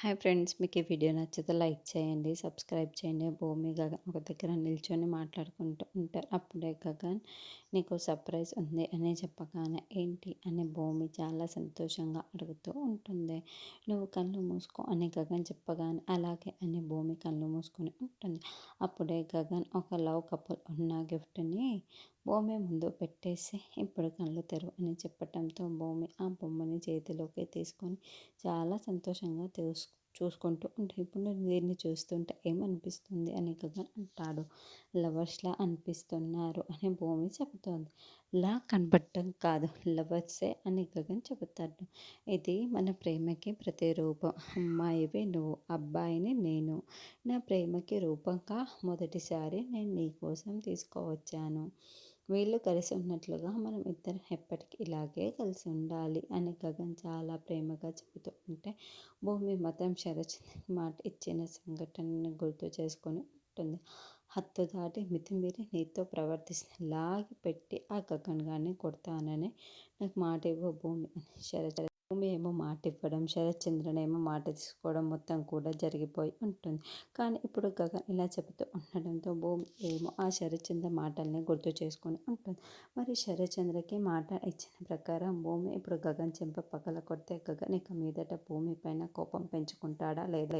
Hi friends, మీకు ఈ video నచ్చితే లైక్ చేయండి, సబ్స్క్రైబ్ చేయండి. భూమి గగన్ ఒక దగ్గర నిల్చొని మాట్లాడుకుంటూ ఉంటారు. అప్పుడే గగన్ నీకు సర్ప్రైజ్ ఉంది అని చెప్పగానే ఏంటి అని భూమి చాలా సంతోషంగా అడుగుతూ ఉంటుంది. నువ్వు కళ్ళు మూసుకో అని గగన్ చెప్పగానే అలాగే అని భూమి కళ్ళు మూసుకొని ఉంటుంది. అప్పుడే గగన్ ఒక లవ్ కపుల్ ఉన్న గిఫ్ట్ని భూమి ముందు పెట్టేసి ఇప్పుడు కళ్ళు తెరువు అని చెప్పటంతో భూమి ఆ బొమ్మని చేతిలోకి తీసుకొని చాలా సంతోషంగా చూసుకుంటూ ఉంటే ఇప్పుడు నేను దీన్ని చూస్తుంటే ఏమనిపిస్తుంది అని గగన్ అంటాడు. లవర్స్లా అనిపిస్తున్నారు అని భూమి చెబుతోంది. లా కనబడటం కాదు, లవర్సే అని గగన్ చెబుతాడు. ఇది మన ప్రేమకి ప్రతిరూపం. అమ్మాయివి నువ్వు, అబ్బాయిని నేను. నా ప్రేమకి రూపంగా మొదటిసారి నేను నీ కోసం తీసుకువచ్చాను. వీళ్ళు కలిసి ఉన్నట్లుగా మనం ఇద్దరం ఎప్పటికీ ఇలాగే కలిసి ఉండాలి అని గగన్ చాలా ప్రేమగా చెబుతూ ఉంటే భూమి మాత్రం శరచంద్రకి మాట ఇచ్చిన సంఘటనని గుర్తు చేసుకొని ఉంటుంది. హద్దు దాటి మితిమీరి నీతో ప్రవర్తిస్తే లాగి పెట్టి ఆ గగన్ గారిని కొడతానని నాకు మాట ఇవ్వ భూమి అని భూమి ఏమో మాట ఇవ్వడం, శరత్చంద్రనేమో మాట తీసుకోవడం మొత్తం కూడా జరిగిపోయి ఉంటుంది. కానీ ఇప్పుడు గగన్ ఇలా చెబుతూ ఉండడంతో భూమి ఏమో ఆ శరత్చంద్ర మాటల్ని గుర్తు చేసుకొని ఉంటుంది. మరి శరత్చంద్రకి మాట ఇచ్చిన ప్రకారం భూమి ఇప్పుడు గగన్ చెంప పగల కొడితే గగన్ ఇక మీదట భూమి పైన కోపం పెంచుకుంటాడా లేదా?